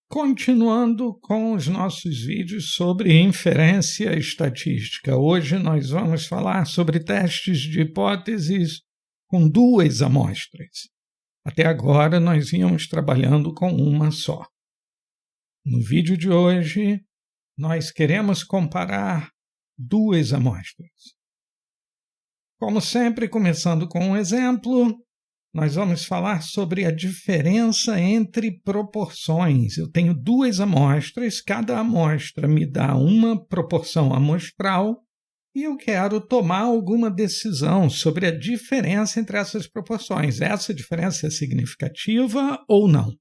Continuando com os nossos vídeos sobre inferência estatística. Hoje nós vamos falar sobre testes de hipóteses com duas amostras. Até agora nós íamos trabalhando com uma só. No vídeo de hoje, nós queremos comparar duas amostras. Como sempre, começando com um exemplo, nós vamos falar sobre a diferença entre proporções. Eu tenho duas amostras, cada amostra me dá uma proporção amostral e eu quero tomar alguma decisão sobre a diferença entre essas proporções. Essa diferença é significativa ou não?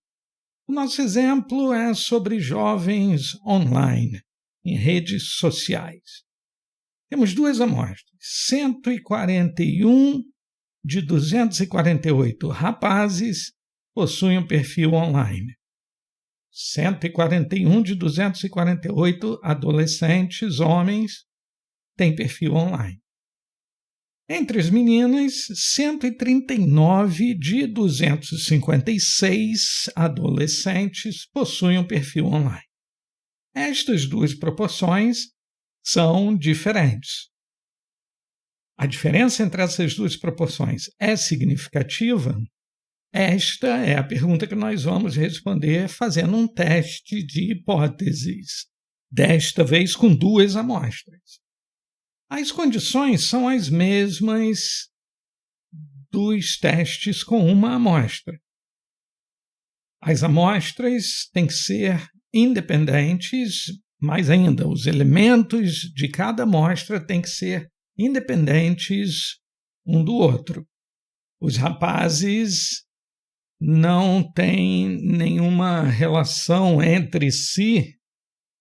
O nosso exemplo é sobre jovens online, em redes sociais. Temos duas amostras, 141 de 248 rapazes possuem um perfil online. 141 de 248 adolescentes, homens, têm perfil online. Entre as meninas, 139 de 256 adolescentes possuem um perfil online. Estas duas proporções são diferentes. A diferença entre essas duas proporções é significativa? Esta é a pergunta que nós vamos responder fazendo um teste de hipóteses, desta vez com duas amostras. As condições são as mesmas dos testes com uma amostra. As amostras têm que ser independentes, mais ainda, os elementos de cada amostra têm que ser independentes um do outro. Os rapazes não têm nenhuma relação entre si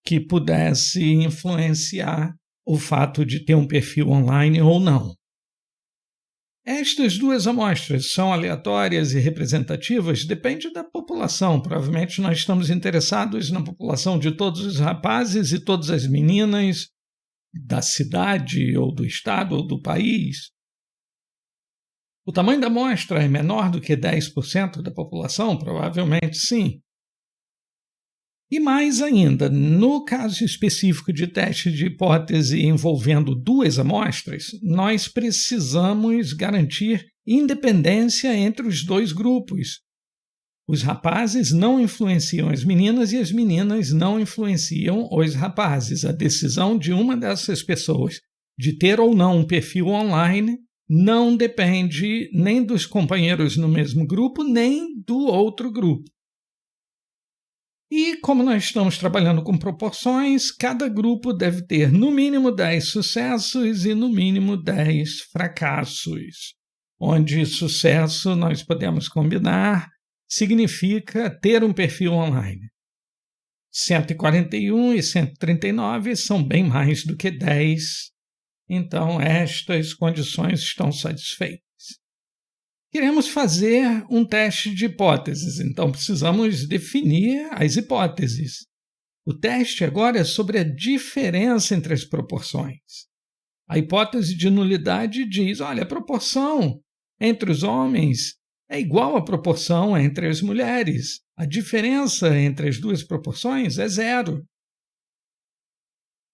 que pudesse influenciar o fato de ter um perfil online ou não. Estas duas amostras são aleatórias e representativas? Depende da população. Provavelmente nós estamos interessados na população de todos os rapazes e todas as meninas da cidade, ou do estado, ou do país. O tamanho da amostra é menor do que 10% da população? Provavelmente sim. E mais ainda, no caso específico de teste de hipótese envolvendo duas amostras, nós precisamos garantir independência entre os dois grupos. Os rapazes não influenciam as meninas e as meninas não influenciam os rapazes. A decisão de uma dessas pessoas de ter ou não um perfil online não depende nem dos companheiros no mesmo grupo, nem do outro grupo. E como nós estamos trabalhando com proporções, cada grupo deve ter no mínimo 10 sucessos e no mínimo 10 fracassos, onde sucesso nós podemos combinar significa ter um perfil online. 141 e 139 são bem mais do que 10, então estas condições estão satisfeitas. Queremos fazer um teste de hipóteses, então precisamos definir as hipóteses. O teste agora é sobre a diferença entre as proporções. A hipótese de nulidade diz, olha, a proporção entre os homens é igual à proporção entre as mulheres. A diferença entre as duas proporções é zero.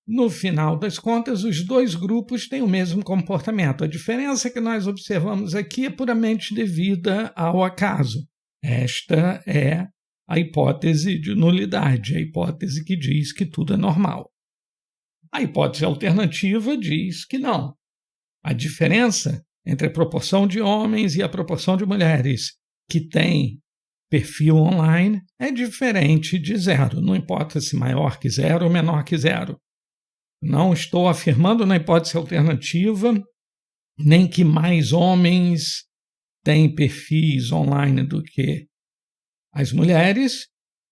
No final das contas, os dois grupos têm o mesmo comportamento. A diferença que nós observamos aqui é puramente devida ao acaso. Esta é a hipótese de nulidade, a hipótese que diz que tudo é normal. A hipótese alternativa diz que não. A diferença entre a proporção de homens e a proporção de mulheres que têm perfil online é diferente de zero. Não importa se maior que zero ou menor que zero. Não estou afirmando na hipótese alternativa nem que mais homens têm perfis online do que as mulheres,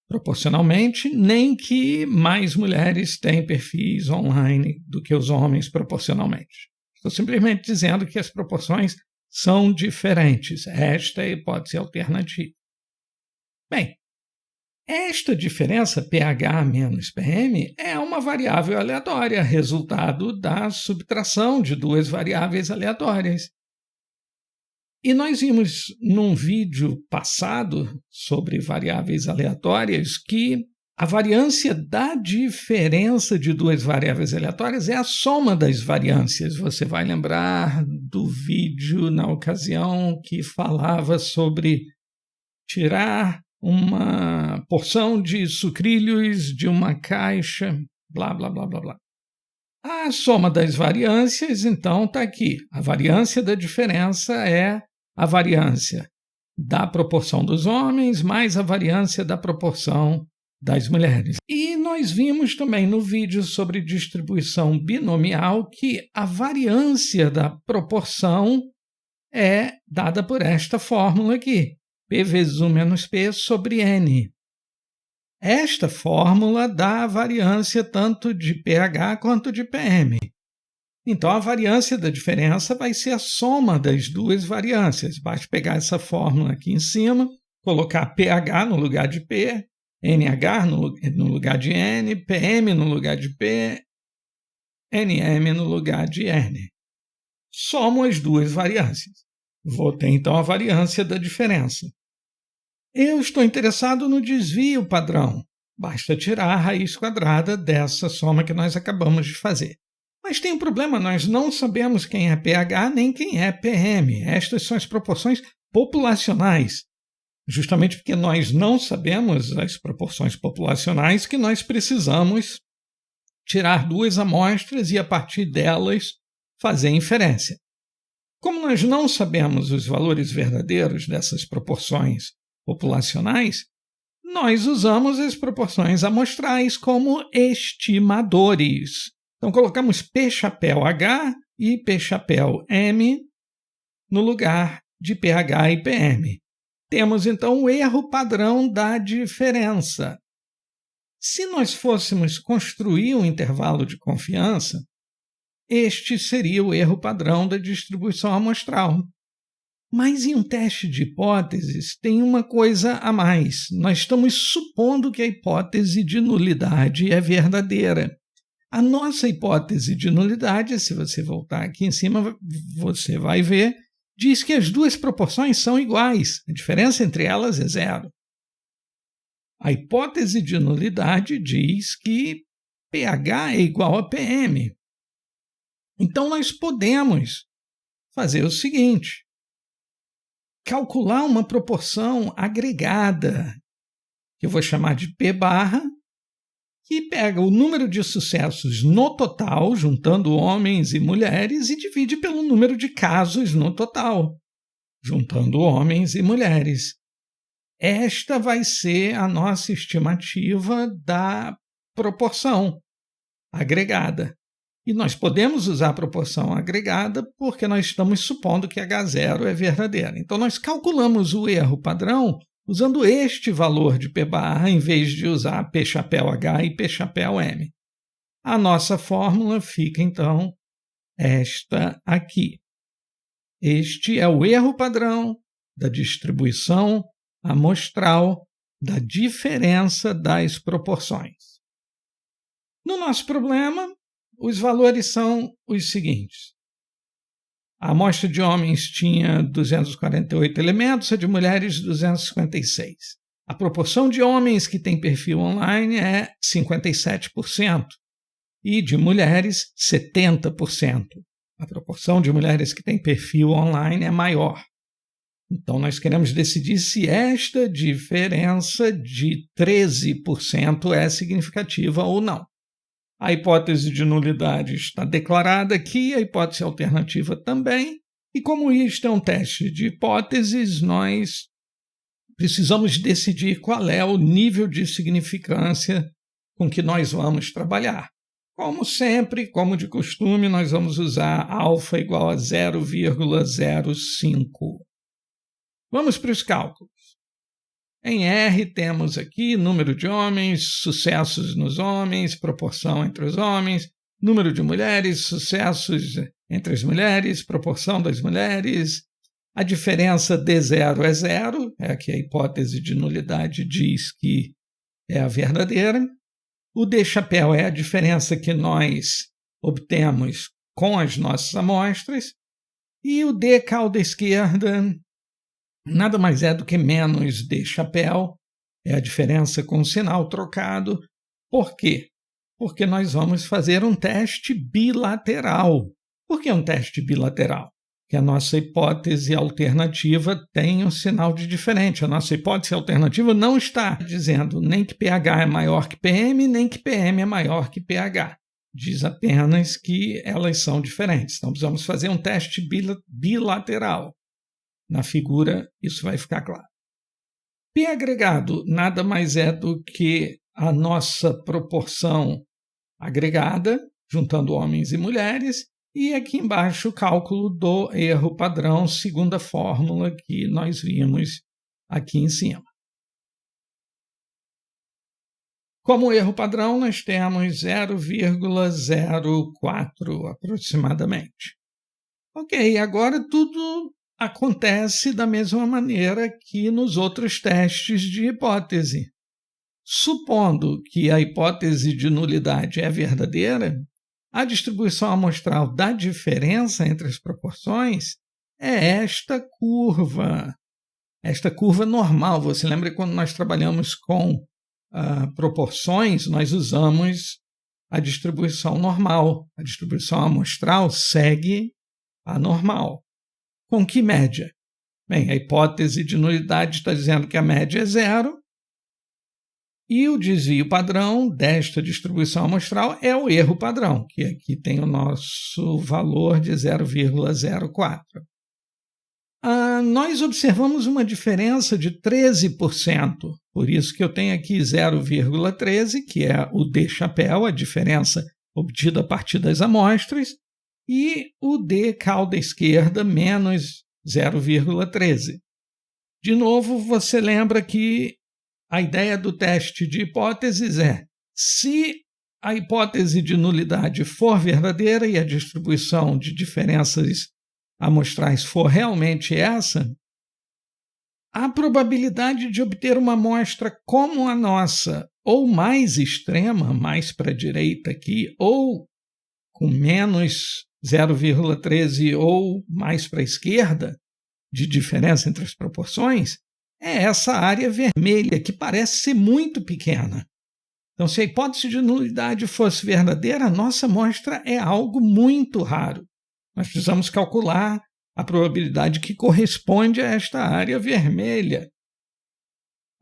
proporcionalmente, nem que mais mulheres têm perfis online do que os homens, proporcionalmente. Estou simplesmente dizendo que as proporções são diferentes. Esta é a hipótese alternativa. Bem, esta diferença pH menos PM é uma variável aleatória, resultado da subtração de duas variáveis aleatórias. E nós vimos num vídeo passado sobre variáveis aleatórias que A variância da diferença de duas variáveis aleatórias é a soma das variâncias. Você vai lembrar do vídeo na ocasião que falava sobre tirar uma porção de sucrilhos de uma caixa, blá, blá, blá, blá, blá. A soma das variâncias, então, está aqui. A variância da diferença é a variância da proporção dos homens mais a variância da proporção das mulheres. E nós vimos também no vídeo sobre distribuição binomial que a variância da proporção é dada por esta fórmula aqui, P vezes 1 menos P sobre N. Esta fórmula dá a variância tanto de pH quanto de PM. Então, a variância da diferença vai ser a soma das duas variâncias. Basta pegar essa fórmula aqui em cima, colocar pH no lugar de P, NH no lugar de N, PM no lugar de P, NM no lugar de N. Somo as duas variâncias. Vou ter, então, a variância da diferença. Eu estou interessado no desvio padrão. Basta tirar a raiz quadrada dessa soma que nós acabamos de fazer. Mas tem um problema, nós não sabemos quem é pH nem quem é PM. Estas são as proporções populacionais. Justamente porque nós não sabemos as proporções populacionais que nós precisamos tirar duas amostras e, a partir delas, fazer inferência. Como nós não sabemos os valores verdadeiros dessas proporções populacionais, nós usamos as proporções amostrais como estimadores. Então, colocamos P chapéu H e P chapéu M no lugar de pH e PM. Temos, então, o erro padrão da diferença. Se nós fôssemos construir um intervalo de confiança, este seria o erro padrão da distribuição amostral. Mas em um teste de hipóteses tem uma coisa a mais. Nós estamos supondo que a hipótese de nulidade é verdadeira. A nossa hipótese de nulidade, se você voltar aqui em cima, você vai ver, diz que as duas proporções são iguais. A diferença entre elas é zero. A hipótese de nulidade diz que pH é igual a PM. Então, nós podemos fazer o seguinte: calcular uma proporção agregada, que eu vou chamar de P barra, que pega o número de sucessos no total, juntando homens e mulheres, e divide pelo número de casos no total, juntando homens e mulheres. Esta vai ser a nossa estimativa da proporção agregada. E nós podemos usar a proporção agregada porque nós estamos supondo que H0 é verdadeira. Então, nós calculamos o erro padrão usando este valor de P barra em vez de usar P chapéu H e P chapéu M. A nossa fórmula fica, então, esta aqui. Este é o erro padrão da distribuição amostral da diferença das proporções. No nosso problema, os valores são os seguintes. A amostra de homens tinha 248 elementos, a de mulheres 256. A proporção de homens que tem perfil online é 57% e de mulheres 70%. A proporção de mulheres que tem perfil online é maior. Então, nós queremos decidir se esta diferença de 13% é significativa ou não. A hipótese de nulidade está declarada aqui, a hipótese alternativa também, e como isto é um teste de hipóteses, nós precisamos decidir qual é o nível de significância com que nós vamos trabalhar. Como sempre, como de costume, nós vamos usar alfa igual a 0,05. Vamos para os cálculos. Em R temos aqui número de homens, sucessos nos homens, proporção entre os homens, número de mulheres, sucessos entre as mulheres, proporção das mulheres. A diferença D0 é zero, é que a hipótese de nulidade diz que é a verdadeira. O D chapéu é a diferença que nós obtemos com as nossas amostras. E o D cauda esquerda nada mais é do que menos D chapéu, é a diferença com o sinal trocado. Por quê? Porque nós vamos fazer um teste bilateral. Por que um teste bilateral? Porque a nossa hipótese alternativa tem um sinal de diferente. A nossa hipótese alternativa não está dizendo nem que pH é maior que PM, nem que PM é maior que pH. Diz apenas que elas são diferentes. Então, precisamos fazer um teste bilateral. Na figura, isso vai ficar claro. P agregado nada mais é do que a nossa proporção agregada, juntando homens e mulheres, e aqui embaixo o cálculo do erro padrão, segundo a fórmula que nós vimos aqui em cima. Como erro padrão, nós temos 0,04 aproximadamente. Ok, agora tudo acontece da mesma maneira que nos outros testes de hipótese. Supondo que a hipótese de nulidade é verdadeira, a distribuição amostral da diferença entre as proporções é esta curva normal. Você lembra quando nós trabalhamos com proporções, nós usamos a distribuição normal. A distribuição amostral segue a normal. Com que média? Bem, a hipótese de nulidade está dizendo que a média é zero, e o desvio padrão desta distribuição amostral é o erro padrão, que aqui tem o nosso valor de 0,04. Nós observamos uma diferença de 13%, por isso que eu tenho aqui 0,13, que é o D-chapéu, a diferença obtida a partir das amostras, e o D cauda esquerda menos 0,13. De novo, você lembra que a ideia do teste de hipóteses é: se a hipótese de nulidade for verdadeira e a distribuição de diferenças amostrais for realmente essa, a probabilidade de obter uma amostra como a nossa, ou mais extrema, mais para a direita aqui, ou com menos 0,13 ou mais para a esquerda, de diferença entre as proporções, é essa área vermelha, que parece ser muito pequena. Então, se a hipótese de nulidade fosse verdadeira, a nossa amostra é algo muito raro. Nós precisamos calcular a probabilidade que corresponde a esta área vermelha,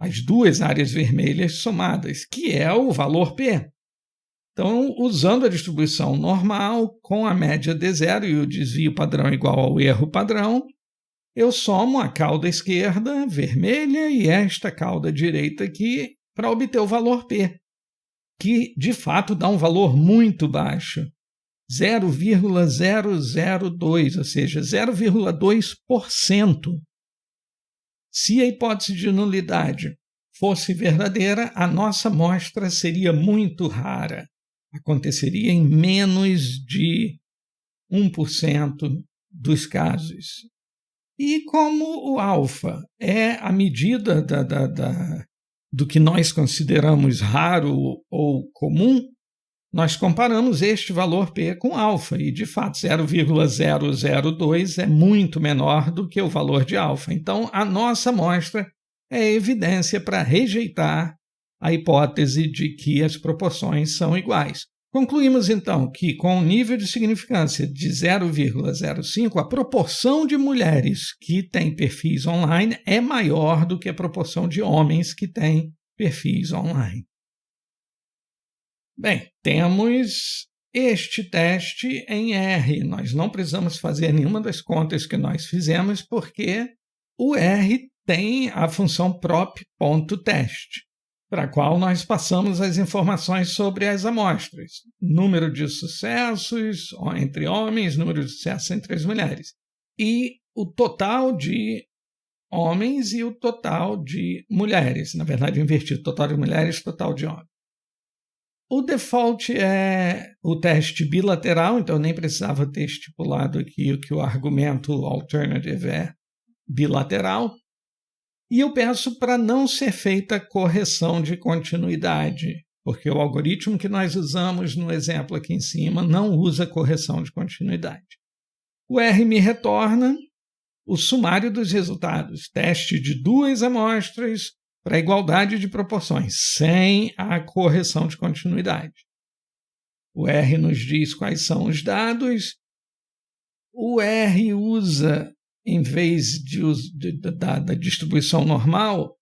as duas áreas vermelhas somadas, que é o valor P. Então, usando a distribuição normal, com a média D0 e o desvio padrão igual ao erro padrão, eu somo a cauda esquerda vermelha e esta cauda direita aqui para obter o valor P, que de fato dá um valor muito baixo, 0,002, ou seja, 0,2%. Se a hipótese de nulidade fosse verdadeira, a nossa amostra seria muito rara. Aconteceria em menos de 1% dos casos. E como o alfa é a medida do que nós consideramos raro ou comum, nós comparamos este valor P com alfa, e de fato 0,002 é muito menor do que o valor de alfa. Então, a nossa amostra é evidência para rejeitar a hipótese de que as proporções são iguais. Concluímos, então, que com um nível de significância de 0,05, a proporção de mulheres que têm perfis online é maior do que a proporção de homens que têm perfis online. Bem, temos este teste em R. Nós não precisamos fazer nenhuma das contas que nós fizemos, porque o R tem a função prop.test, para a qual nós passamos as informações sobre as amostras. Número de sucessos entre homens, número de sucessos entre as mulheres. E o total de homens e o total de mulheres. Na verdade, invertido, total de mulheres, total de homens. O default é o teste bilateral, então eu nem precisava ter estipulado aqui que o argumento alternative é bilateral. E eu peço para não ser feita correção de continuidade, porque o algoritmo que nós usamos no exemplo aqui em cima não usa correção de continuidade. O R me retorna o sumário dos resultados, teste de 2 amostras, para a igualdade de proporções, sem a correção de continuidade. O R nos diz quais são os dados. O R usa, em vez da distribuição normal,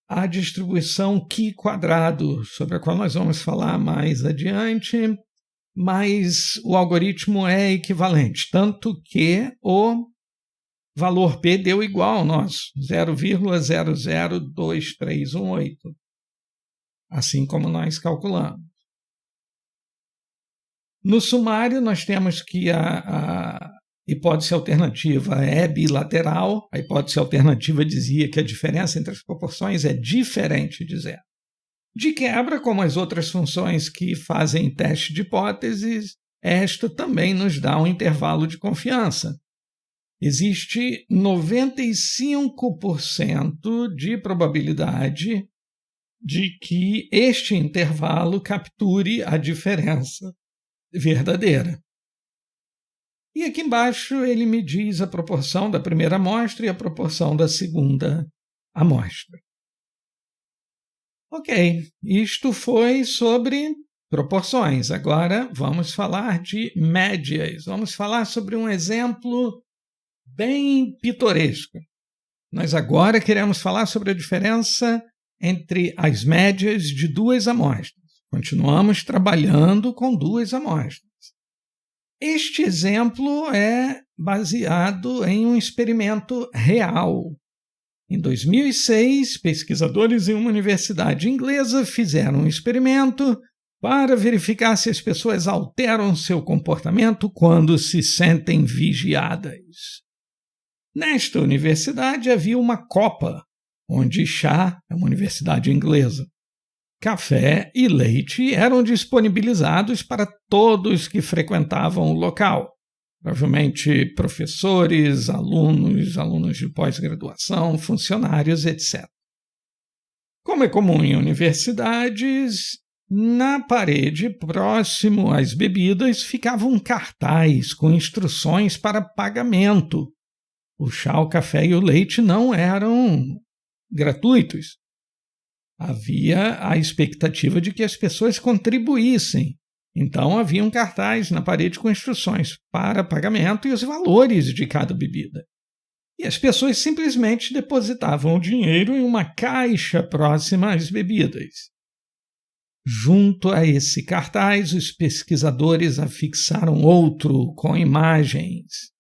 a distribuição Q², sobre a qual nós vamos falar mais adiante, mas o algoritmo é equivalente, tanto que o valor P deu igual ao nosso, 0,002318, assim como nós calculamos. No sumário, nós temos que a hipótese alternativa é bilateral. A hipótese alternativa dizia que a diferença entre as proporções é diferente de zero. De quebra, como as outras funções que fazem teste de hipóteses, esta também nos dá um intervalo de confiança. Existe 95% de probabilidade de que este intervalo capture a diferença verdadeira. E aqui embaixo ele me diz a proporção da primeira amostra e a proporção da segunda amostra. Ok, isto foi sobre proporções. Agora vamos falar de médias. Vamos falar sobre um exemplo bem pitoresco. Nós agora queremos falar sobre a diferença entre as médias de duas amostras. Continuamos trabalhando com duas amostras. Este exemplo é baseado em um experimento real. Em 2006, pesquisadores em uma universidade inglesa fizeram um experimento para verificar se as pessoas alteram seu comportamento quando se sentem vigiadas. Nesta universidade havia uma copa, onde chá é uma universidade inglesa. Café e leite eram disponibilizados para todos que frequentavam o local, provavelmente professores, alunos de pós-graduação, funcionários, etc. Como é comum em universidades, na parede próximo às bebidas ficava um cartaz com instruções para pagamento. O chá, o café e o leite não eram gratuitos. Havia a expectativa de que as pessoas contribuíssem. Então, havia um cartaz na parede com instruções para pagamento e os valores de cada bebida. E as pessoas simplesmente depositavam o dinheiro em uma caixa próxima às bebidas. Junto a esse cartaz, os pesquisadores afixaram outro com imagens.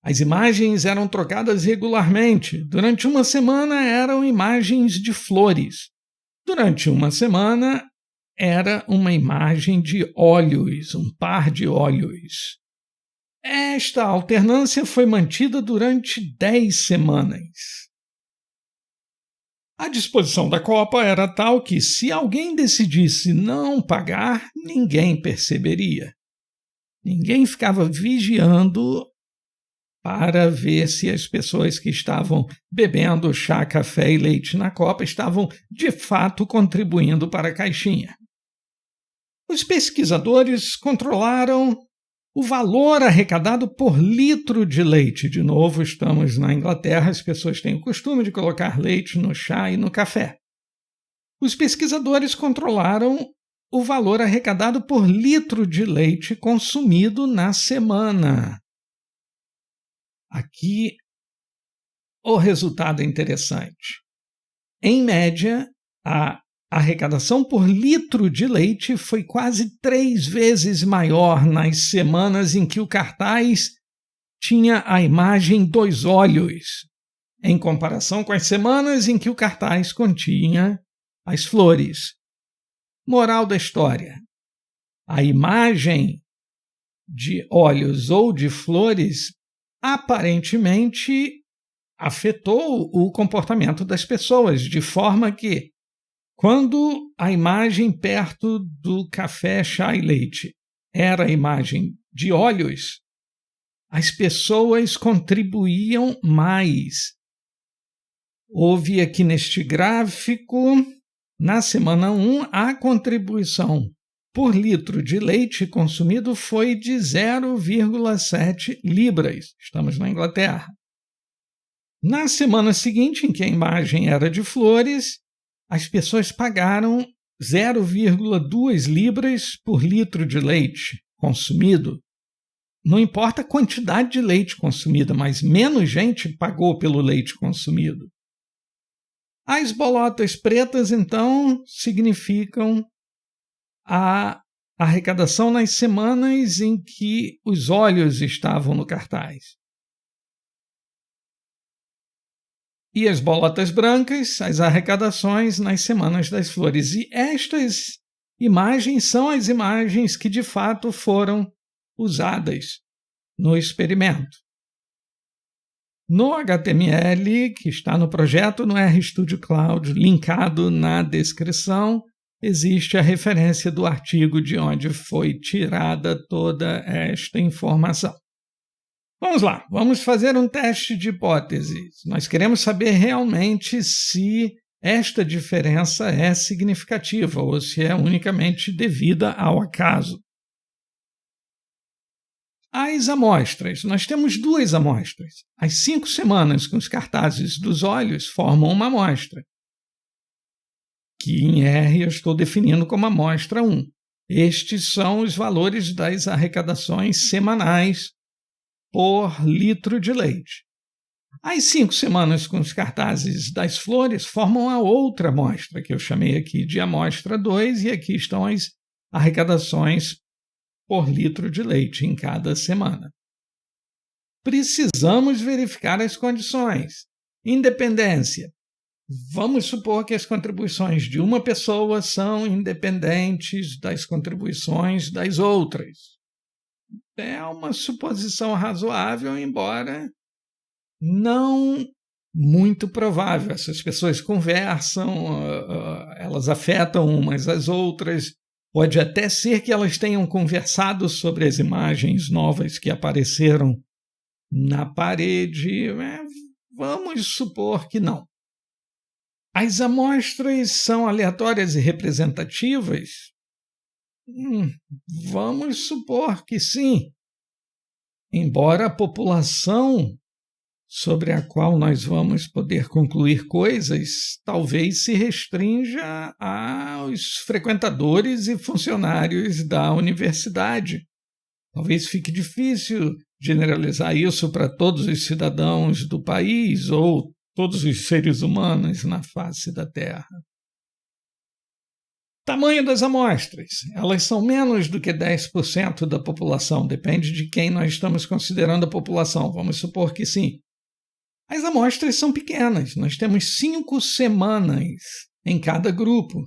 As imagens eram trocadas regularmente. Durante uma semana eram imagens de flores. Durante uma semana era uma imagem de olhos, um par de olhos. Esta alternância foi mantida durante 10 semanas. A disposição da copa era tal que, se alguém decidisse não pagar, ninguém perceberia. Ninguém ficava vigiando para ver se as pessoas que estavam bebendo chá, café e leite na copa estavam, de fato, contribuindo para a caixinha. Os pesquisadores controlaram o valor arrecadado por litro de leite. De novo, estamos na Inglaterra, as pessoas têm o costume de colocar leite no chá e no café. Os pesquisadores controlaram o valor arrecadado por litro de leite consumido na semana. Aqui, o resultado é interessante. Em média, a arrecadação por litro de leite foi quase 3 vezes maior nas semanas em que o cartaz tinha a imagem dos olhos, em comparação com as semanas em que o cartaz continha as flores. Moral da história: a imagem de olhos ou de flores aparentemente afetou o comportamento das pessoas, de forma que, quando a imagem perto do café, chá e leite era a imagem de olhos, as pessoas contribuíam mais. Houve aqui neste gráfico, na semana 1, a contribuição por litro de leite consumido foi de 0,7 libras. Estamos na Inglaterra. Na semana seguinte, em que a imagem era de flores, as pessoas pagaram 0,2 libras por litro de leite consumido. Não importa a quantidade de leite consumida, mas menos gente pagou pelo leite consumido. As bolotas pretas, então, significam a arrecadação nas semanas em que os óleos estavam no cartaz. E as bolotas brancas, as arrecadações nas semanas das flores. E estas imagens são as imagens que de fato foram usadas no experimento. No HTML, que está no projeto no RStudio Cloud, linkado na descrição, existe a referência do artigo de onde foi tirada toda esta informação. Vamos lá, vamos fazer um teste de hipóteses. Nós queremos saber realmente se esta diferença é significativa ou se é unicamente devida ao acaso. As amostras. Nós temos 2 amostras. As 5 semanas com os cartazes dos olhos formam uma amostra, que em R eu estou definindo como amostra 1. Estes são os valores das arrecadações semanais por litro de leite. As 5 semanas com os cartazes das flores formam a outra amostra, que eu chamei aqui de amostra 2, e aqui estão as arrecadações por litro de leite em cada semana. Precisamos verificar as condições. Independência. Vamos supor que as contribuições de uma pessoa são independentes das contribuições das outras. É uma suposição razoável, embora não muito provável. Essas pessoas conversam, elas afetam umas às outras. Pode até ser que elas tenham conversado sobre as imagens novas que apareceram na parede. Vamos supor que não. As amostras são aleatórias e representativas? Vamos supor que sim. Embora a população sobre a qual nós vamos poder concluir coisas talvez se restrinja aos frequentadores e funcionários da universidade. Talvez fique difícil generalizar isso para todos os cidadãos do país ou todos os seres humanos na face da Terra. Tamanho das amostras. Elas são menos do que 10% da população. Depende de quem nós estamos considerando a população. Vamos supor que sim. As amostras são pequenas. Nós temos 5 semanas em cada grupo.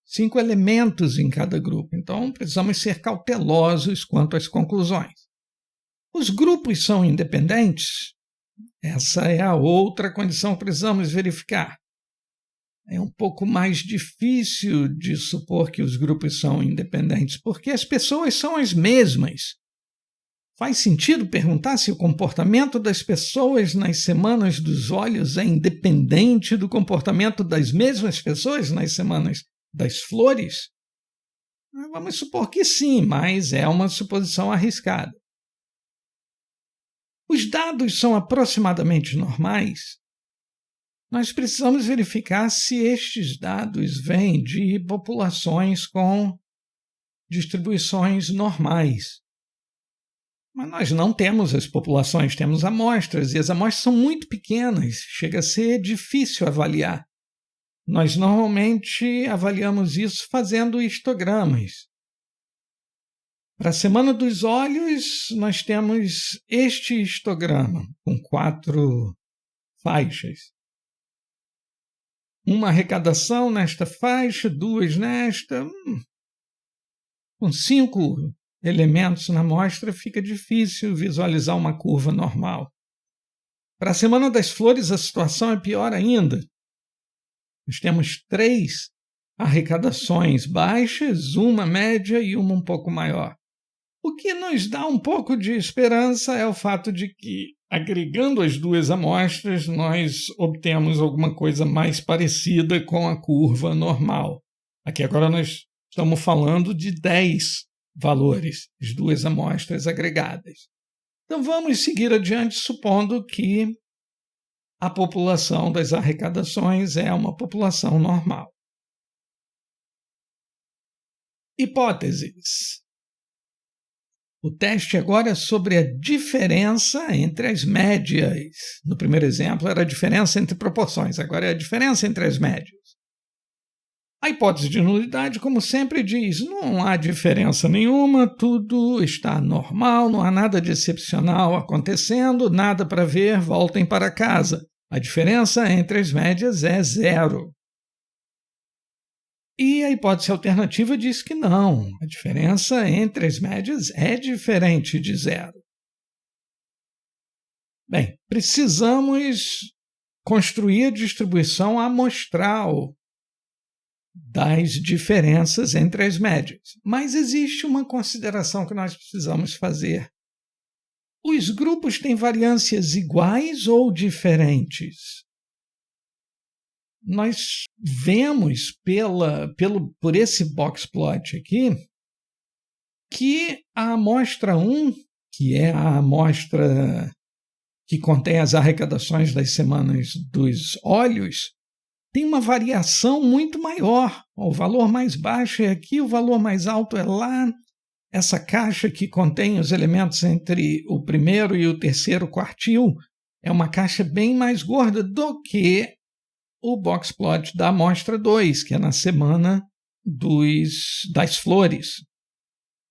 5 elementos em cada grupo. Então, precisamos ser cautelosos quanto às conclusões. Os grupos são independentes? Essa é a outra condição que precisamos verificar. É um pouco mais difícil de supor que os grupos são independentes, porque as pessoas são as mesmas. Faz sentido perguntar se o comportamento das pessoas nas semanas dos olhos é independente do comportamento das mesmas pessoas nas semanas das flores? Vamos supor que sim, mas é uma suposição arriscada. Os dados são aproximadamente normais? Nós precisamos verificar se estes dados vêm de populações com distribuições normais. Mas nós não temos as populações, temos amostras, e as amostras são muito pequenas, chega a ser difícil avaliar. Nós normalmente avaliamos isso fazendo histogramas. Para a Semana dos Olhos, nós temos este histograma, com 4 faixas. Uma arrecadação nesta faixa, 2 nesta. Com 5 elementos na amostra, fica difícil visualizar uma curva normal. Para a Semana das Flores, a situação é pior ainda. Nós temos 3 arrecadações baixas, uma média e uma um pouco maior. O que nos dá um pouco de esperança é o fato de que, agregando as 2 amostras, nós obtemos alguma coisa mais parecida com a curva normal. Aqui agora nós estamos falando de 10 valores, as 2 amostras agregadas. Então vamos seguir adiante supondo que a população das arrecadações é uma população normal. Hipóteses. O teste agora é sobre a diferença entre as médias. No primeiro exemplo era a diferença entre proporções, agora é a diferença entre as médias. A hipótese de nulidade, como sempre, diz: não há diferença nenhuma, tudo está normal, não há nada de excepcional acontecendo, nada para ver, voltem para casa. A diferença entre as médias é 0. E a hipótese alternativa diz que não, a diferença entre as médias é diferente de 0. Bem, precisamos construir a distribuição amostral das diferenças entre as médias. Mas existe uma consideração que nós precisamos fazer. Os grupos têm variâncias iguais ou diferentes? Nós vemos por esse box plot aqui que a amostra 1, que é a amostra que contém as arrecadações das semanas dos óleos, tem uma variação muito maior. O valor mais baixo é aqui, o valor mais alto é lá. Essa caixa que contém os elementos entre o primeiro e o terceiro quartil é uma caixa bem mais gorda do que o box plot da amostra 2, que é na semana das flores.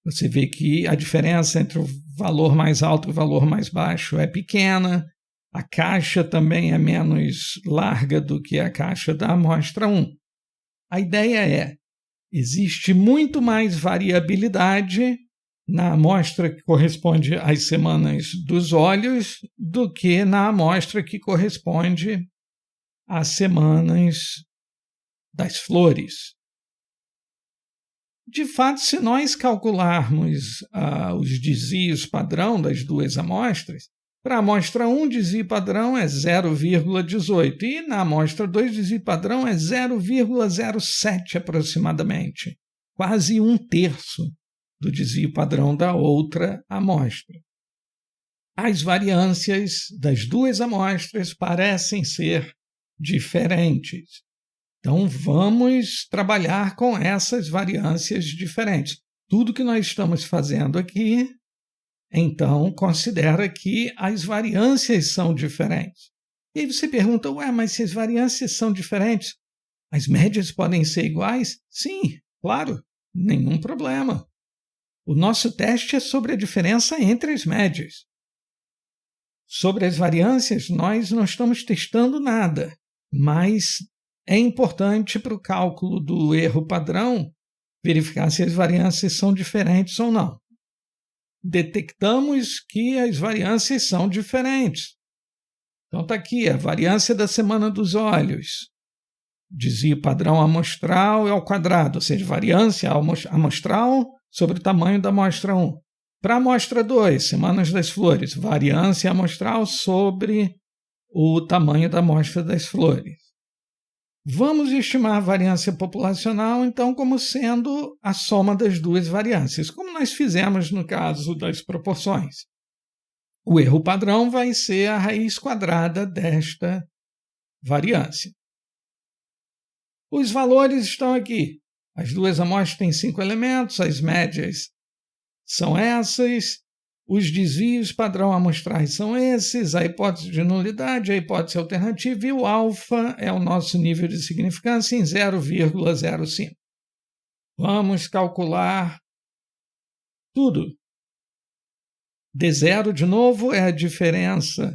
Você vê que a diferença entre o valor mais alto e o valor mais baixo é pequena. A caixa também é menos larga do que a caixa da amostra 1. A ideia é: existe muito mais variabilidade na amostra que corresponde às semanas dos óleos do que na amostra que corresponde às semanas das flores. De fato, se nós calcularmos os desvios padrão das duas amostras, para a amostra 1, desvio padrão é 0,18 e na amostra 2, desvio padrão é 0,07 aproximadamente, quase 1/3 do desvio padrão da outra amostra. As variâncias das duas amostras parecem ser diferentes. Então, vamos trabalhar com essas variâncias diferentes. Tudo que nós estamos fazendo aqui, então, considera que as variâncias são diferentes. E aí você pergunta: mas se as variâncias são diferentes, as médias podem ser iguais? Sim, claro, nenhum problema. O nosso teste é sobre a diferença entre as médias. Sobre as variâncias, nós não estamos testando nada, mas é importante para o cálculo do erro padrão verificar se as variâncias são diferentes ou não. Detectamos que as variâncias são diferentes. Então está aqui a variância da semana dos óleos. Desvio padrão amostral é ao quadrado, ou seja, variância amostral sobre o tamanho da amostra 1. Para a amostra 2, semanas das flores, variância amostral sobre o tamanho da amostra das flores. Vamos estimar a variância populacional, então, como sendo a soma das duas variâncias, como nós fizemos no caso das proporções. O erro padrão vai ser a raiz quadrada desta variância. Os valores estão aqui. As duas amostras têm 5 elementos, as médias são essas, os desvios padrão amostrais são esses, a hipótese de nulidade, a hipótese alternativa, e o alfa é o nosso nível de significância em 0,05. Vamos calcular tudo. D0, de novo, é a diferença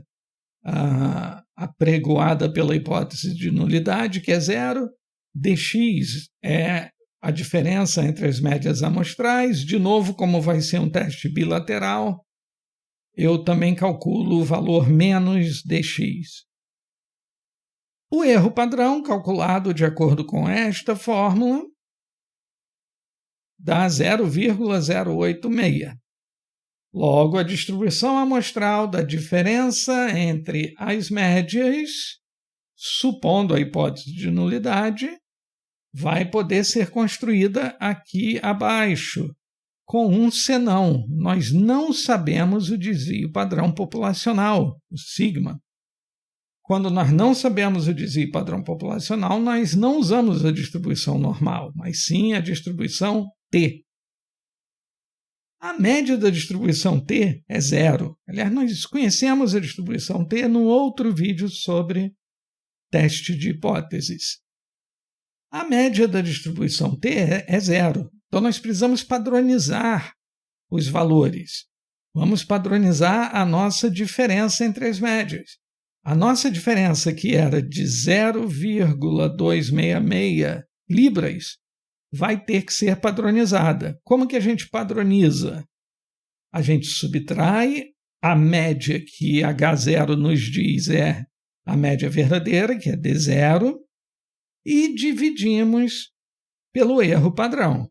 apregoada pela hipótese de nulidade, que é 0. Dx é a diferença entre as médias amostrais. De novo, como vai ser um teste bilateral, eu também calculo o valor menos dx. O erro padrão, calculado de acordo com esta fórmula, dá 0,086. Logo, a distribuição amostral da diferença entre as médias, supondo a hipótese de nulidade, vai poder ser construída aqui abaixo, com um senão. Nós não sabemos o desvio padrão populacional, o sigma. Quando nós não sabemos o desvio padrão populacional, nós não usamos a distribuição normal, mas sim a distribuição T. A média da distribuição T é zero. Aliás, nós conhecemos a distribuição T num outro vídeo sobre teste de hipóteses. A média da distribuição T é zero. Então, nós precisamos padronizar os valores. Vamos padronizar a nossa diferença entre as médias. A nossa diferença, que era de 0,266 libras, vai ter que ser padronizada. Como que a gente padroniza? A gente subtrai a média que H0 nos diz é a média verdadeira, que é D0, e dividimos pelo erro padrão.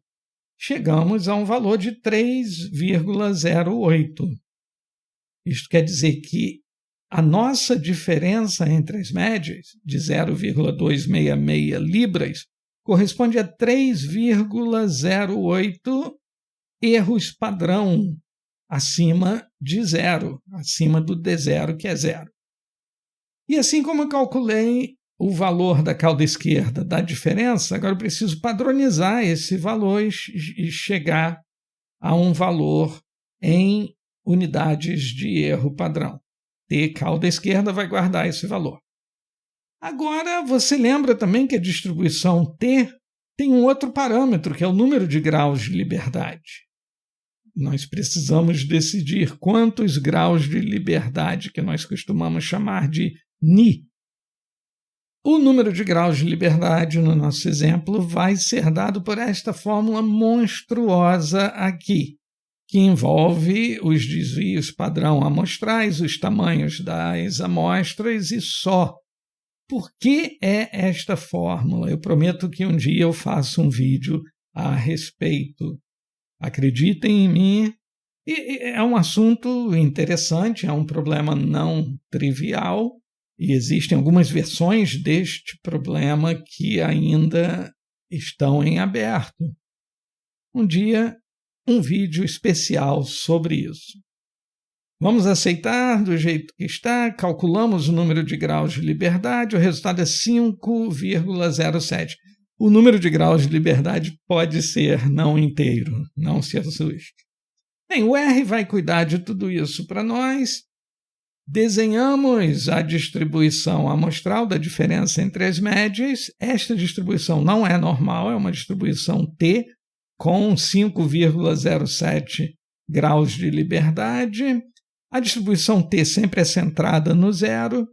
Chegamos a um valor de 3,08. Isto quer dizer que a nossa diferença entre as médias, de 0,266 libras, corresponde a 3,08 erros padrão acima de zero, acima do D0, que é zero. E assim como eu calculei o valor da cauda esquerda da diferença, agora eu preciso padronizar esse valor e chegar a um valor em unidades de erro padrão. T cauda esquerda vai guardar esse valor. Agora, você lembra também que a distribuição T tem um outro parâmetro, que é o número de graus de liberdade. Nós precisamos decidir quantos graus de liberdade, que nós costumamos chamar de Ni. O número de graus de liberdade, no nosso exemplo, vai ser dado por esta fórmula monstruosa aqui, que envolve os desvios padrão amostrais, os tamanhos das amostras e só. Por que é esta fórmula? Eu prometo que um dia eu faço um vídeo a respeito. Acreditem em mim, é um assunto interessante, é um problema não trivial, e existem algumas versões deste problema que ainda estão em aberto. Um dia, um vídeo especial sobre isso. Vamos aceitar do jeito que está, calculamos o número de graus de liberdade, o resultado é 5,07. O número de graus de liberdade pode ser não inteiro, não se assuste. Bem, o R vai cuidar de tudo isso para nós. Desenhamos a distribuição amostral da diferença entre as médias. Esta distribuição não é normal, é uma distribuição T com 5,07 graus de liberdade. A distribuição T sempre é centrada no zero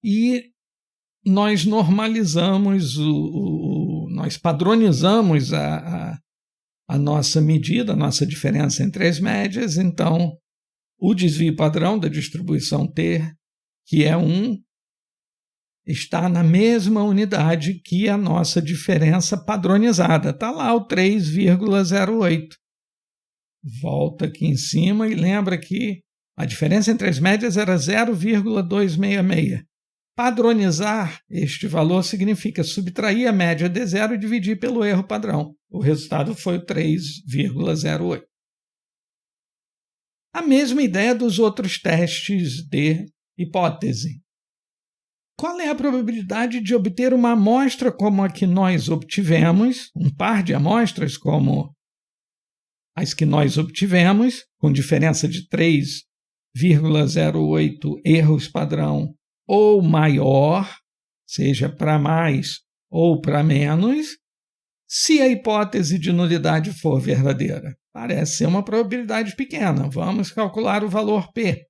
e nós normalizamos, nós padronizamos a nossa medida, a nossa diferença entre as médias. Então, o desvio padrão da distribuição T, que é 1, está na mesma unidade que a nossa diferença padronizada. Está lá o 3,08. Volta aqui em cima e lembra que a diferença entre as médias era 0,266. Padronizar este valor significa subtrair a média de zero e dividir pelo erro padrão. O resultado foi o 3,08. A mesma ideia dos outros testes de hipótese. Qual é a probabilidade de obter uma amostra como a que nós obtivemos, um par de amostras como as que nós obtivemos, com diferença de 3,08 erros padrão ou maior, seja para mais ou para menos, se a hipótese de nulidade for verdadeira? Parece ser uma probabilidade pequena. Vamos calcular o valor P.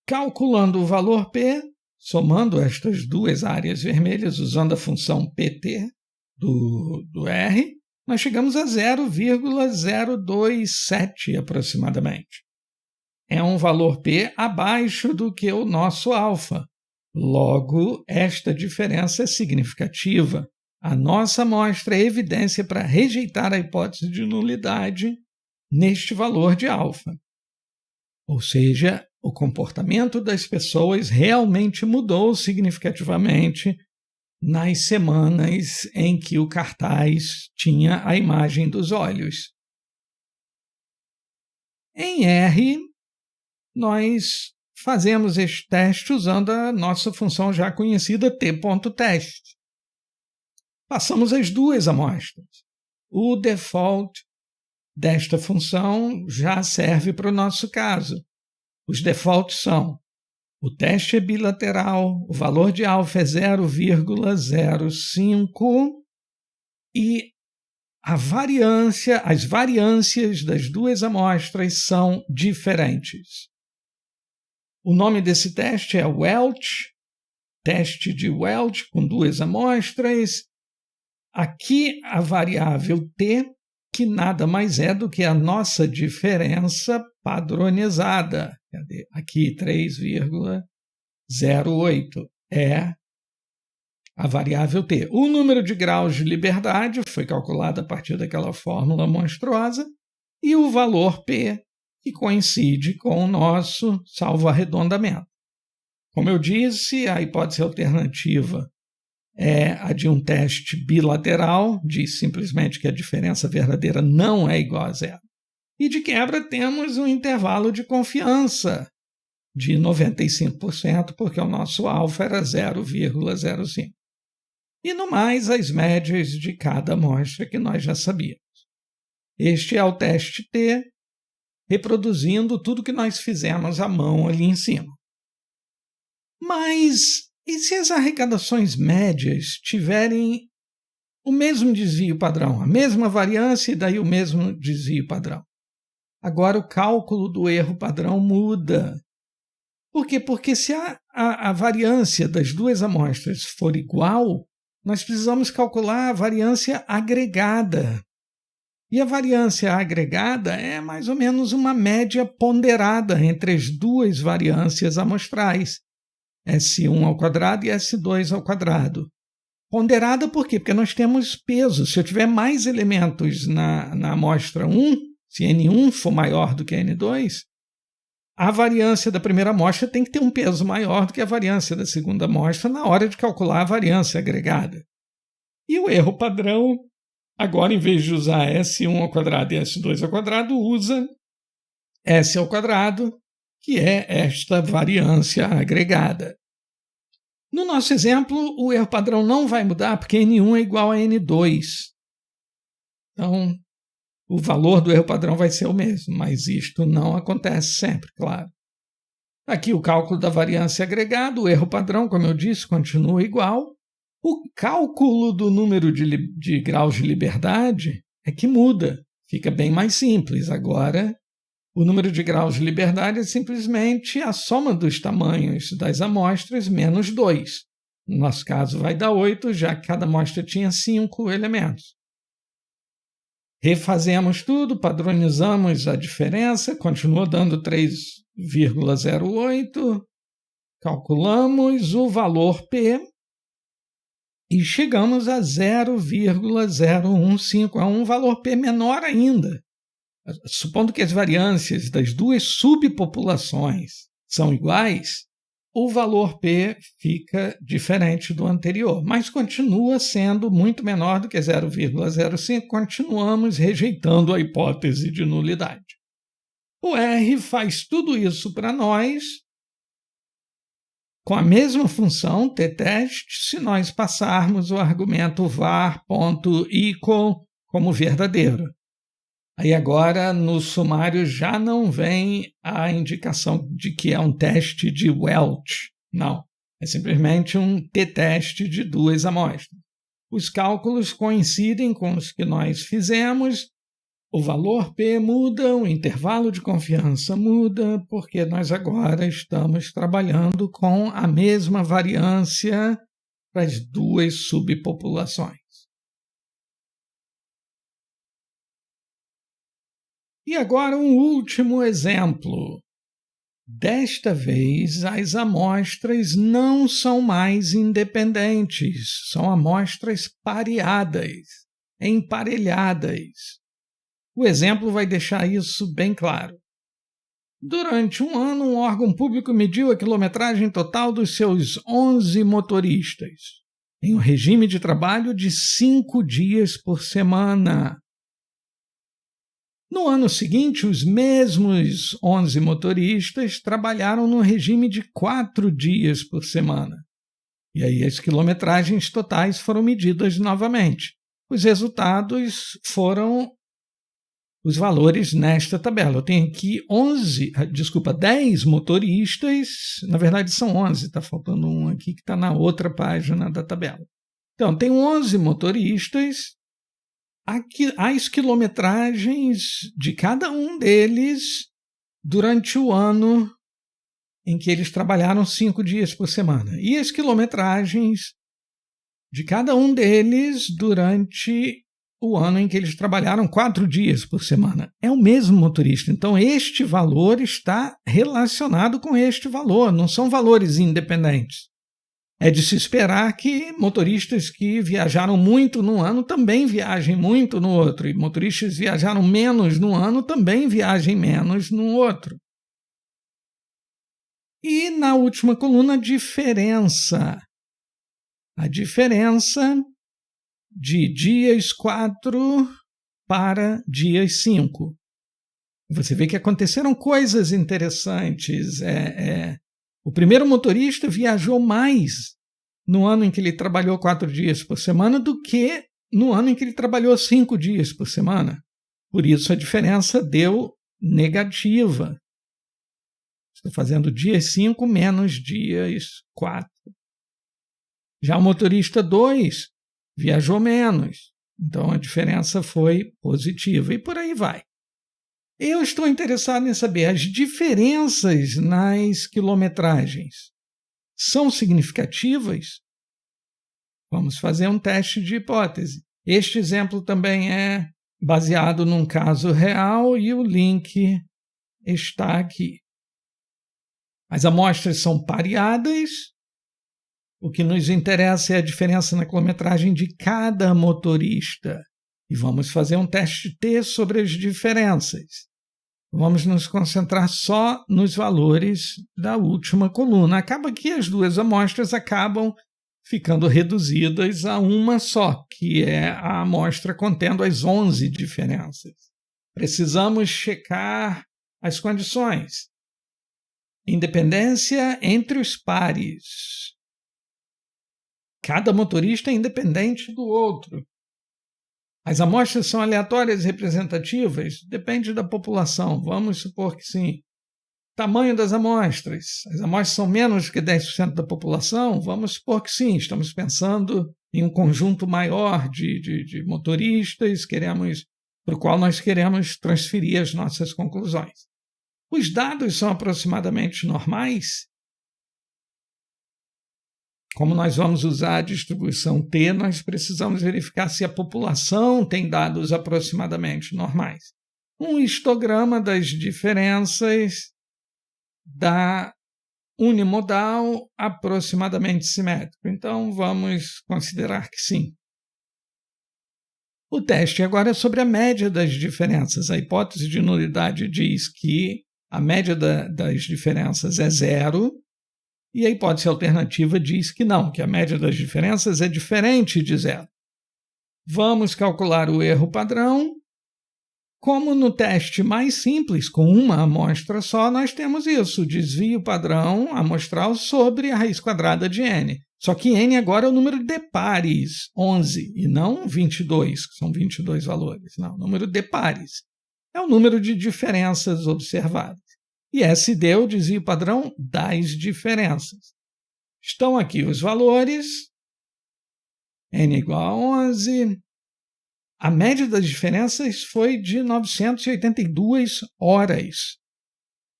Calculando o valor P, somando estas duas áreas vermelhas, usando a função PT do R, nós chegamos a 0,027 aproximadamente. É um valor P abaixo do que o nosso alfa. Logo, esta diferença é significativa. A nossa amostra é evidência para rejeitar a hipótese de nulidade neste valor de alfa. Ou seja, o comportamento das pessoas realmente mudou significativamente nas semanas em que o cartaz tinha a imagem dos olhos. Em R, nós fazemos este teste usando a nossa função já conhecida t.test. Passamos as duas amostras. o default desta função já serve para o nosso caso. Os defaults são: o teste é bilateral, o valor de alfa é 0,05 e as variâncias das duas amostras são diferentes. O nome desse teste é Welch, teste de Welch com duas amostras. Aqui a variável t, que nada mais é do que a nossa diferença padronizada. Aqui 3,08 é a variável t. O número de graus de liberdade foi calculado a partir daquela fórmula monstruosa e o valor p, que coincide com o nosso salvo arredondamento. Como eu disse, a hipótese alternativa é a de um teste bilateral, diz simplesmente que a diferença verdadeira não é igual a zero. E de quebra temos um intervalo de confiança de 95%, porque o nosso alfa era 0,05. E no mais, as médias de cada amostra que nós já sabíamos. Este é o teste T, reproduzindo tudo que nós fizemos à mão ali em cima. Mas e se as arrecadações médias tiverem o mesmo desvio padrão, a mesma variância e daí o mesmo desvio padrão? Agora o cálculo do erro padrão muda. Por quê? Porque se a variância das duas amostras for igual, nós precisamos calcular a variância agregada. E a variância agregada é mais ou menos uma média ponderada entre as duas variâncias amostrais, S1 ao quadrado e S2 ao quadrado. Ponderada por quê? Porque nós temos peso. Se eu tiver mais elementos na amostra 1, se N1 for maior do que N2, a variância da primeira amostra tem que ter um peso maior do que a variância da segunda amostra na hora de calcular a variância agregada. E o erro padrão, agora, em vez de usar S1 ao quadrado e S2 ao quadrado, usa S ao quadrado, que é esta variância agregada. No nosso exemplo, o erro padrão não vai mudar porque N1 é igual a N2. Então, o valor do erro padrão vai ser o mesmo, mas isto não acontece sempre, claro. Aqui o cálculo da variância agregada, o erro padrão, como eu disse, continua igual. O cálculo do número de graus de liberdade é que muda, fica bem mais simples. Agora, o número de graus de liberdade é simplesmente a soma dos tamanhos das amostras menos 2. No nosso caso vai dar 8, já que cada amostra tinha 5 elementos. Refazemos tudo, padronizamos a diferença, continua dando 3,08, calculamos o valor P e chegamos a 0,015, é um valor P menor ainda. Supondo que as variâncias das duas subpopulações são iguais, o valor P fica diferente do anterior, mas continua sendo muito menor do que 0,05, continuamos rejeitando a hipótese de nulidade. O R faz tudo isso para nós com a mesma função t-test se nós passarmos o argumento var.equal como verdadeiro. Aí agora, no sumário, já não vem a indicação de que é um teste de Welch. Não, é simplesmente um t-teste de duas amostras. Os cálculos coincidem com os que nós fizemos, o valor P muda, o intervalo de confiança muda, porque nós agora estamos trabalhando com a mesma variância para as duas subpopulações. E agora um último exemplo. Desta vez, as amostras não são mais independentes, são amostras pareadas, emparelhadas. O exemplo vai deixar isso bem claro. Durante um ano, um órgão público mediu a quilometragem total dos seus 11 motoristas, em um regime de trabalho de 5 dias por semana. No ano seguinte, os mesmos 11 motoristas trabalharam no regime de 4 dias por semana. E aí as quilometragens totais foram medidas novamente. os resultados foram os valores nesta tabela. Eu tenho aqui 10 motoristas, na verdade são 11, está faltando um aqui que está na outra página da tabela. Então, tem 11 motoristas, aqui, as quilometragens de cada um deles durante o ano em que eles trabalharam 5 dias por semana. E as quilometragens de cada um deles durante o ano em que eles trabalharam 4 dias por semana. É o mesmo motorista. Então, este valor está relacionado com este valor, não são valores independentes. É de se esperar que motoristas que viajaram muito num ano também viajem muito no outro, e motoristas que viajaram menos num ano também viajem menos no outro. E na última coluna, diferença. A diferença de dias 4 para dias 5. Você vê que aconteceram coisas interessantes. O primeiro motorista viajou mais no ano em que ele trabalhou 4 dias por semana do que no ano em que ele trabalhou 5 dias por semana. Por isso a diferença deu negativa. Estou fazendo dias 5 menos dias 4. Já o motorista 2 viajou menos, então a diferença foi positiva e por aí vai. Eu estou interessado em saber as diferenças nas quilometragens. São significativas? Vamos fazer um teste de hipótese. Este exemplo também é baseado num caso real e o link está aqui. As amostras são pareadas. O que nos interessa é a diferença na quilometragem de cada motorista. E vamos fazer um teste T sobre as diferenças. Vamos nos concentrar só nos valores da última coluna. Acaba que as duas amostras acabam ficando reduzidas a uma só, que é a amostra contendo as 11 diferenças. Precisamos checar as condições. Independência entre os pares. Cada motorista é independente do outro. As amostras são aleatórias e representativas? Depende da população. Vamos supor que sim. Tamanho das amostras. As amostras são menos que 10% da população? Vamos supor que sim. Estamos pensando em um conjunto maior de motoristas para o qual nós queremos transferir as nossas conclusões. Os dados são aproximadamente normais? Como nós vamos usar a distribuição T, nós precisamos verificar se a população tem dados aproximadamente normais. Um histograma das diferenças dá unimodal aproximadamente simétrico. Então, vamos considerar que sim. O teste agora é sobre a média das diferenças. A hipótese de nulidade diz que a média das diferenças é 0, e a hipótese alternativa diz que não, que a média das diferenças é diferente de 0. Vamos calcular o erro padrão. Como no teste mais simples, com uma amostra só, nós temos isso, o desvio padrão amostral sobre a raiz quadrada de n. Só que n agora é o número de pares, 11, e não 22, que são 22 valores. Não, o número de pares é o número de diferenças observadas. E SD é o desvio padrão das diferenças. Estão aqui os valores. N igual a 11. A média das diferenças foi de 982 horas.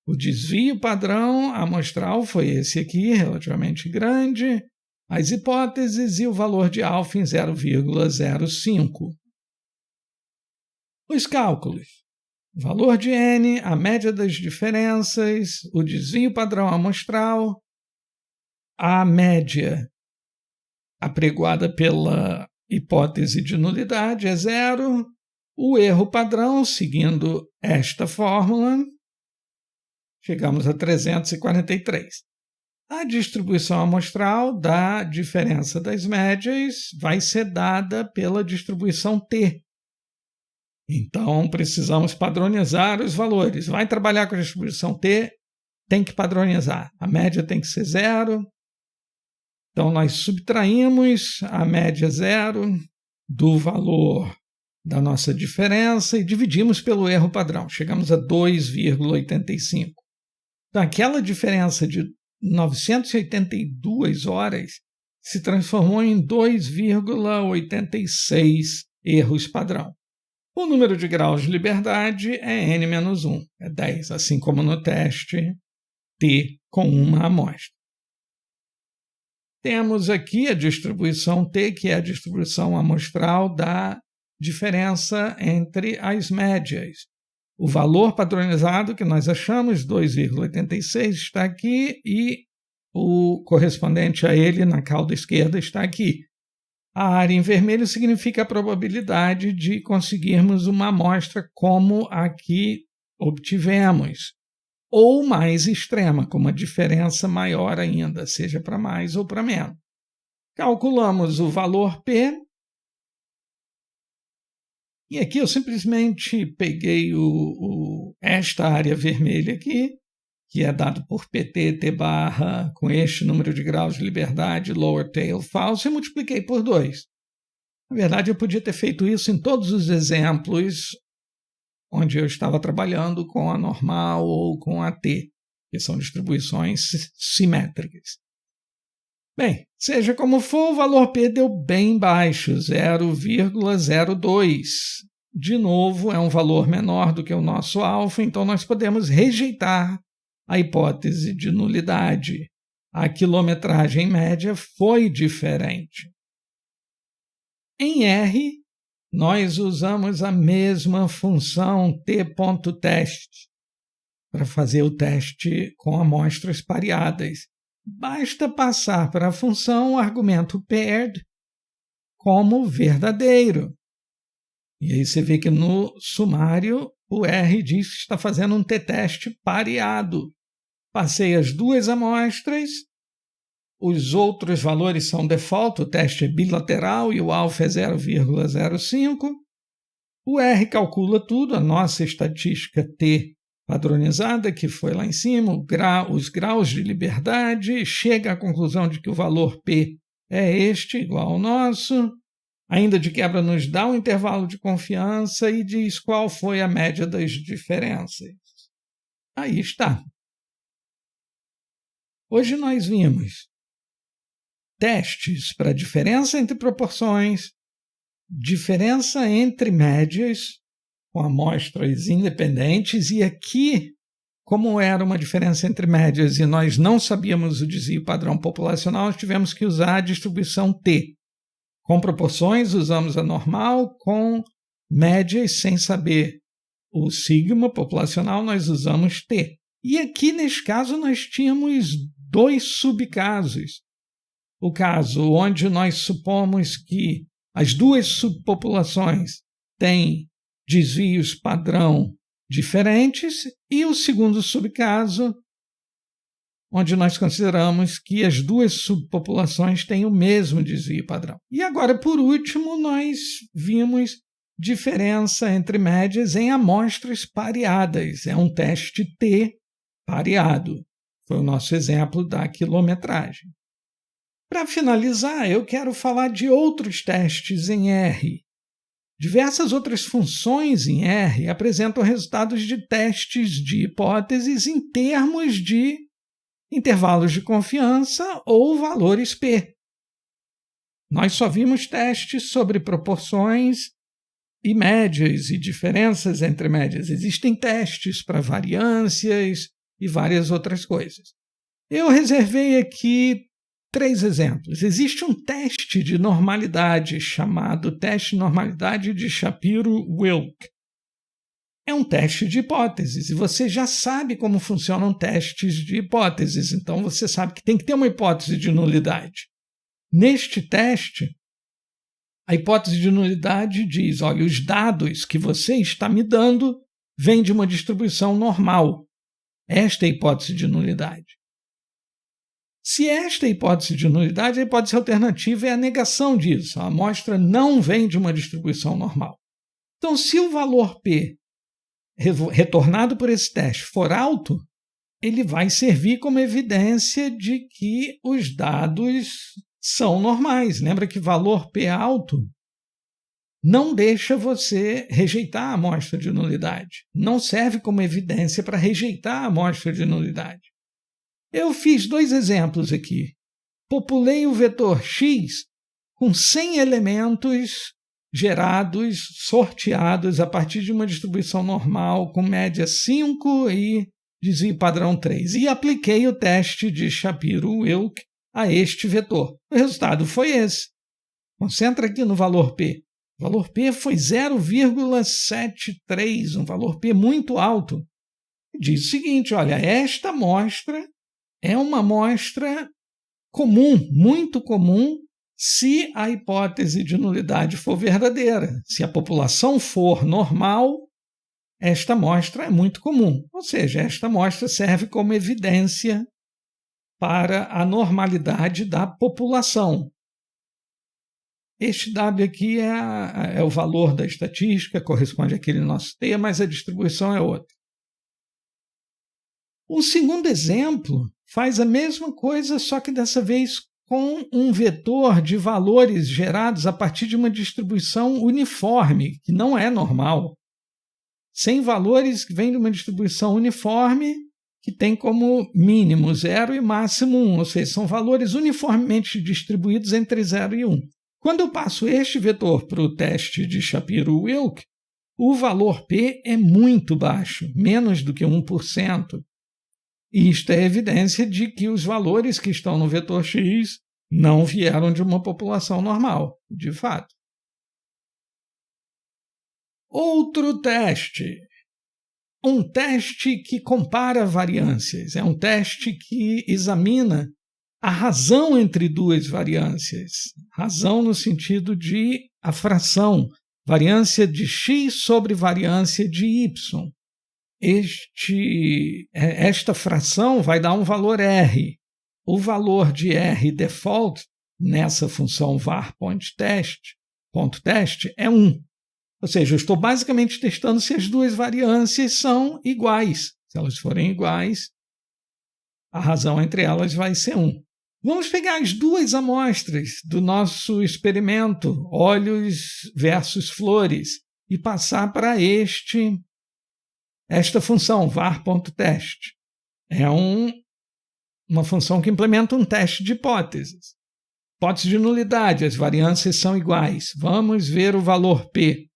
O desvio padrão amostral foi esse aqui, relativamente grande. As hipóteses e o valor de alfa em 0,05. Os cálculos. Valor de n, a média das diferenças, o desvio padrão amostral, a média apregoada pela hipótese de nulidade é 0, o erro padrão, seguindo esta fórmula, chegamos a 343. A distribuição amostral da diferença das médias vai ser dada pela distribuição T. Então, precisamos padronizar os valores. Vai trabalhar com a distribuição T, tem que padronizar. A média tem que ser 0. Então, nós subtraímos a média 0 do valor da nossa diferença e dividimos pelo erro padrão. Chegamos a 2,85. Então, aquela diferença de 982 horas se transformou em 2,86 erros padrão. O número de graus de liberdade é n-1, é 10, assim como no teste T com uma amostra. Temos aqui a distribuição T, que é a distribuição amostral da diferença entre as médias. O valor padronizado que nós achamos, 2,86, está aqui e o correspondente a ele na cauda esquerda está aqui. A área em vermelho significa a probabilidade de conseguirmos uma amostra como a que obtivemos, ou mais extrema, com uma diferença maior ainda, seja para mais ou para menos. Calculamos o valor P, e aqui eu simplesmente peguei esta área vermelha aqui, que é dado por PT, T barra, com este número de graus de liberdade, lower tail falso, e multipliquei por 2. Na verdade, eu podia ter feito isso em todos os exemplos onde eu estava trabalhando com a normal ou com a T, que são distribuições simétricas. Bem, seja como for, o valor P deu bem baixo, 0,02. De novo, é um valor menor do que o nosso alfa, então nós podemos rejeitar a hipótese de nulidade. A quilometragem média foi diferente. Em R, nós usamos a mesma função t.test para fazer o teste com amostras pareadas. Basta passar para a função o argumento paired como verdadeiro. E aí você vê que no sumário o R diz que está fazendo um t-teste pareado. Passei as duas amostras, os outros valores são default, o teste é bilateral e o alfa é 0,05. O R calcula tudo, a nossa estatística T padronizada, que foi lá em cima, os graus de liberdade, chega à conclusão de que o valor P é este, igual ao nosso, ainda de quebra nos dá um intervalo de confiança e diz qual foi a média das diferenças. Aí está. Hoje nós vimos testes para diferença entre proporções, diferença entre médias, com amostras independentes, e aqui, como era uma diferença entre médias e nós não sabíamos o desvio padrão populacional, nós tivemos que usar a distribuição T. Com proporções, usamos a normal, com médias, sem saber o sigma populacional, nós usamos T. E aqui, neste caso, nós tínhamos dois subcasos. O caso onde nós supomos que as duas subpopulações têm desvios padrão diferentes, e o segundo subcaso, onde nós consideramos que as duas subpopulações têm o mesmo desvio padrão. E agora, por último, nós vimos diferença entre médias em amostras pareadas. É um teste T pareado. Foi o nosso exemplo da quilometragem. Para finalizar, eu quero falar de outros testes em R. Diversas outras funções em R apresentam resultados de testes de hipóteses em termos de intervalos de confiança ou valores P. Nós só vimos testes sobre proporções e médias e diferenças entre médias. Existem testes para variâncias e várias outras coisas. Eu reservei aqui 3 exemplos. Existe um teste de normalidade chamado teste de normalidade de Shapiro-Wilk. É um teste de hipóteses e você já sabe como funcionam testes de hipóteses, então você sabe que tem que ter uma hipótese de nulidade. Neste teste, a hipótese de nulidade diz, olha, os dados que você está me dando vêm de uma distribuição normal. Esta é a hipótese de nulidade. Se esta é a hipótese de nulidade, a hipótese alternativa é a negação disso. A amostra não vem de uma distribuição normal. Então, se o valor P retornado por esse teste for alto, ele vai servir como evidência de que os dados são normais. Lembra que valor P alto não deixa você rejeitar a amostra de nulidade. Não serve como evidência para rejeitar a amostra de nulidade. Eu fiz 2 exemplos aqui. Populei o vetor x com 100 elementos gerados, sorteados a partir de uma distribuição normal com média 5 e desvio padrão 3. E apliquei o teste de Shapiro-Wilk a este vetor. O resultado foi esse. Concentra aqui no valor P. O valor P foi 0,73, um valor P muito alto. Diz o seguinte, olha, esta amostra é uma amostra comum, muito comum, se a hipótese de nulidade for verdadeira. Se a população for normal, esta amostra é muito comum. Ou seja, esta amostra serve como evidência para a normalidade da população. Este W aqui é o valor da estatística, corresponde àquele nosso T, mas a distribuição é outra. O segundo exemplo faz a mesma coisa, só que dessa vez com um vetor de valores gerados a partir de uma distribuição uniforme, que não é normal. 100 valores que vêm de uma distribuição uniforme, que tem como mínimo 0 e máximo 1, ou seja, são valores uniformemente distribuídos entre 0 e 1. Quando eu passo este vetor para o teste de Shapiro-Wilk, o valor P é muito baixo, menos do que 1%. E isto é evidência de que os valores que estão no vetor X não vieram de uma população normal, de fato. Outro teste. Um teste que compara variâncias. É um teste que examina a razão entre 2 variâncias. Razão no sentido de a fração. Variância de x sobre variância de y. Esta fração vai dar um valor R. O valor de R default nessa função var.test é 1. Ou seja, eu estou basicamente testando se as 2 variâncias são iguais. Se elas forem iguais, a razão entre elas vai ser 1. Vamos pegar as 2 amostras do nosso experimento, óleos versus flores, e passar para esta função, var.test. É uma função que implementa um teste de hipóteses. Hipótese de nulidade, as variâncias são iguais. Vamos ver o valor P.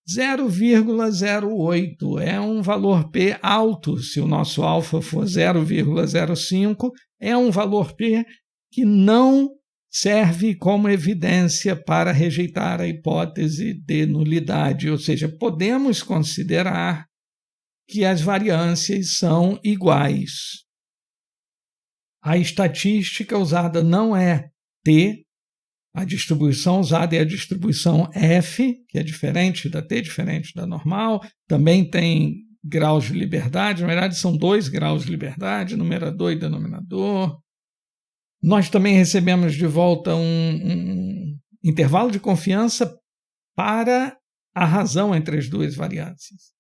0,08 é um valor P alto. Se o nosso alfa for 0,05, é um valor P que não serve como evidência para rejeitar a hipótese de nulidade. Ou seja, podemos considerar que as variâncias são iguais. A estatística usada não é T, a distribuição usada é a distribuição F, que é diferente da T, diferente da normal. Também tem graus de liberdade, na verdade são 2 graus de liberdade, numerador e denominador. Nós também recebemos de volta um intervalo de confiança para a razão entre as 2 variâncias.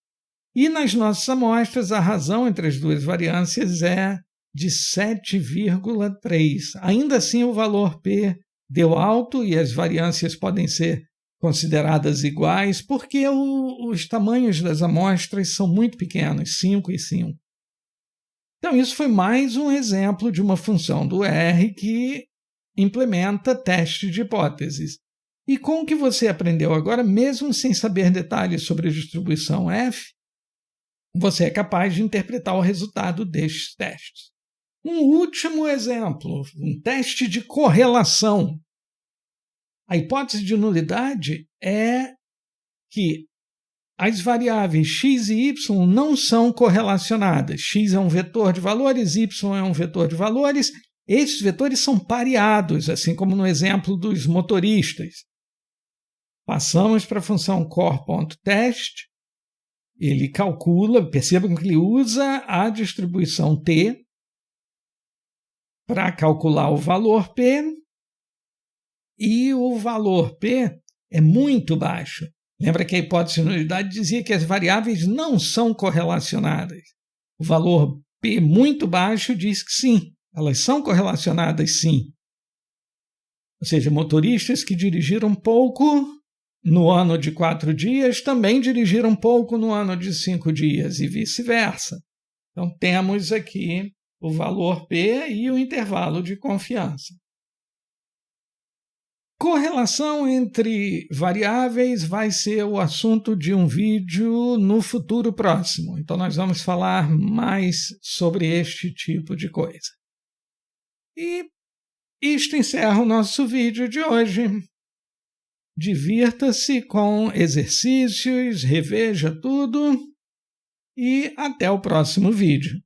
E nas nossas amostras, a razão entre as 2 variâncias é de 7,3. Ainda assim, o valor P deu alto e as variâncias podem ser consideradas iguais porque os tamanhos das amostras são muito pequenos, 5 e 5. Então, isso foi mais um exemplo de uma função do R que implementa teste de hipóteses. E com o que você aprendeu agora, mesmo sem saber detalhes sobre a distribuição F, você é capaz de interpretar o resultado destes testes. Um último exemplo, um teste de correlação. A hipótese de nulidade é que as variáveis x e y não são correlacionadas. X é um vetor de valores, y é um vetor de valores. Esses vetores são pareados, assim como no exemplo dos motoristas. Passamos para a função core.test. Ele calcula, percebam que ele usa a distribuição T para calcular o valor P, e o valor P é muito baixo. Lembra que a hipótese de nulidade dizia que as variáveis não são correlacionadas. O valor P muito baixo diz que sim, elas são correlacionadas sim. Ou seja, motoristas que dirigiram pouco no ano de 4 dias também dirigiram pouco no ano de 5 dias e vice-versa. Então, temos aqui o valor P e o intervalo de confiança. Correlação entre variáveis vai ser o assunto de um vídeo no futuro próximo. Então, nós vamos falar mais sobre este tipo de coisa. E isto encerra o nosso vídeo de hoje. Divirta-se com exercícios, reveja tudo e até o próximo vídeo.